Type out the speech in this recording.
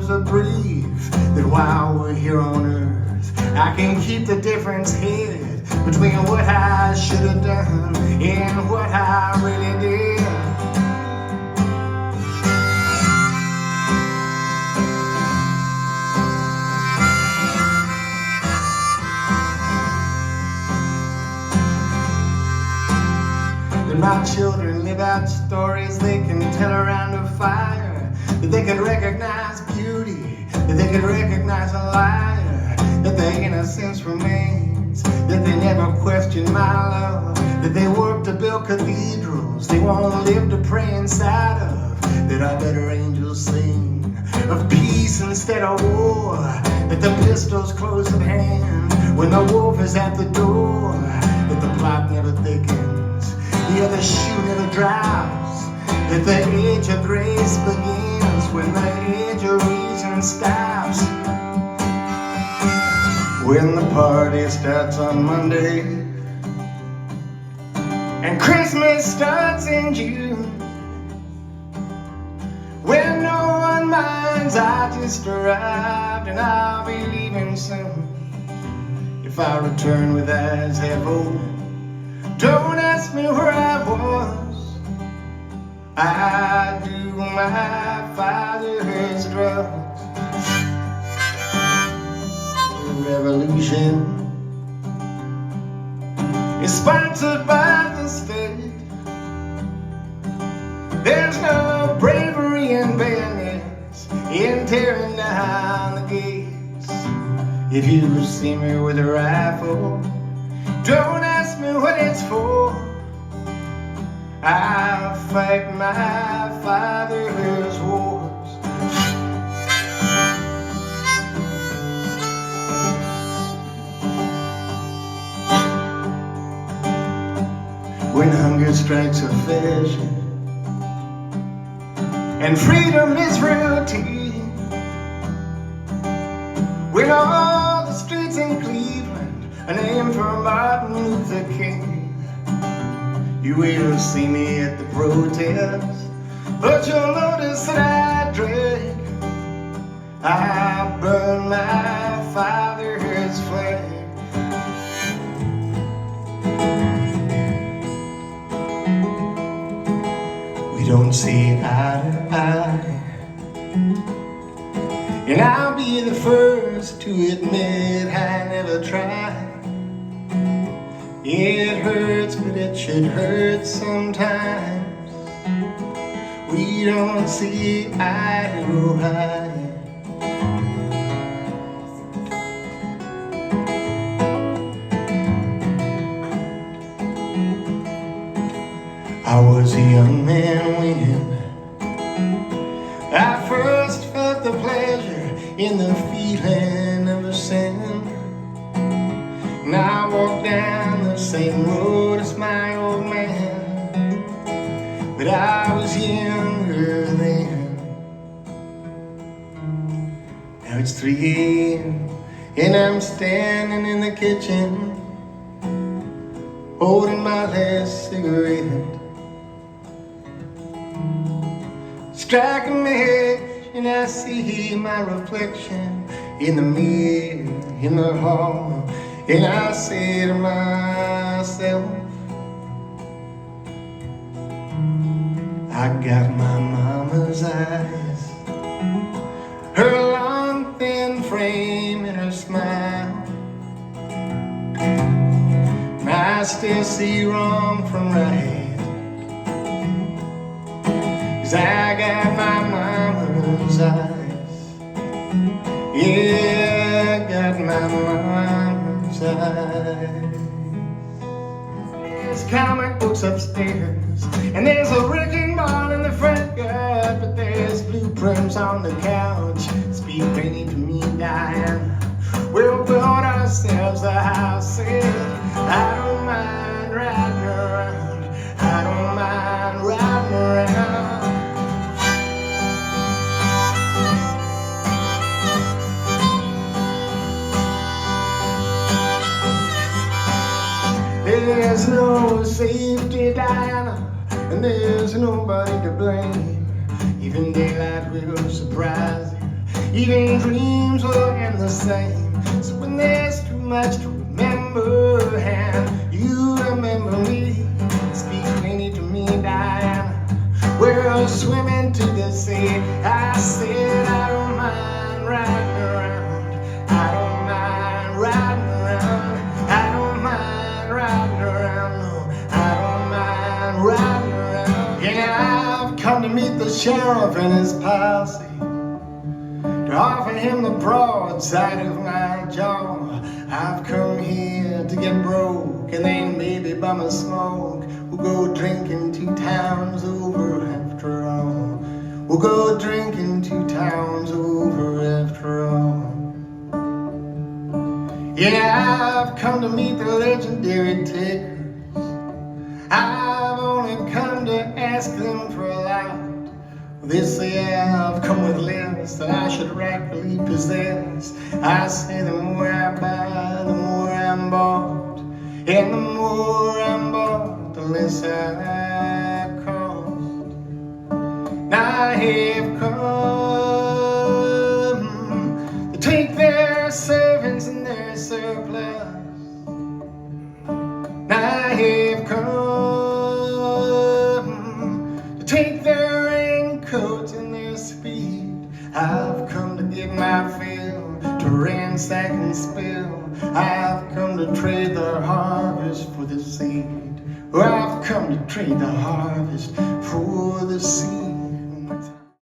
words are brief, that while we're here on earth, I can keep the difference hid between what I should have done and what I really did. That my children live out stories they can tell around a fire, that they could recognize beauty, that they could recognize a liar, that their innocence remains, that they never question my love, that they work to build cathedrals they won't live to pray inside of, that our better angels sing of peace instead of war, that the pistol's close at hand when the wolf is at the door, that the plot never thickens, the other shoe never drops, that the age of grace begins when the age of reason stops. When the party starts on Monday and Christmas starts in June, when no one minds I just arrived and I'll be leaving soon. If I return with eyes half open, don't ask me where I was. I do my father's drugs. Revolution is sponsored by the state. There's no bravery in bayonets in tearing down the gates. If you see me with a rifle, don't ask me what it's for. I'll fight my father's wars. When hunger strikes a fashion and freedom is routine, when all the streets in Cleveland are named for Martin Luther King, you will see me at the protest, but you'll notice that I drink. I burn my father's flag. We don't see eye to eye, and I'll be the first to admit I never tried. It hurts, but it should hurt sometimes. We don't see eye to eye. I was a young man when I first felt the pleasure in the feeling of a sin. And I walked down the same road as my old man, but I was younger then. Now it's 3 a.m. and I'm standing in the kitchen holding my last cigarette, striking a match, and I see my reflection in the mirror in the hall, and I say to myself, I got my mama's eyes, her long thin frame and her smile, and I still see wrong from right. 'Cause I got my mama's eyes. Yeah, I got my mama's eyes. There's comic books upstairs, and there's a wrecking ball in the front yard, but there's blueprints on the couch. Speak plainly to me, Diana. We'll build ourselves a house, and I don't mind riding around. I don't mind riding around. There's no safety, Diana, and there's nobody to blame. Even daylight will surprise you. even dreams will end the same. So when there's too much to remember and you remember me, speak plainly to me, Diana. We're swimming to the sea. I said I don't mind riding around. I don't mind riding around. I don't mind riding around. No, I don't mind riding around. Yeah, I've come to meet the sheriff and his posse, to offer him the broadside of my jaw. I've come here to get broke and then maybe bum a smoke. We'll go drinking 2 towns over after all. We'll go drinking 2 towns over after all. Yeah, I've come to meet the legendary Tickers. I've only come to ask them for a lot. They say I've come with less that I should rightfully possess. I say the more I buy, the more I'm bought, and the more I'm bought, the less I cost. Now I have come to take their servants and their surplus. Now I have come to take their raincoats and their speed. I've come to get my fill, to ransack and spill. I've come to trade the harvest for the seed. Oh, I've come to trade the harvest for the seed.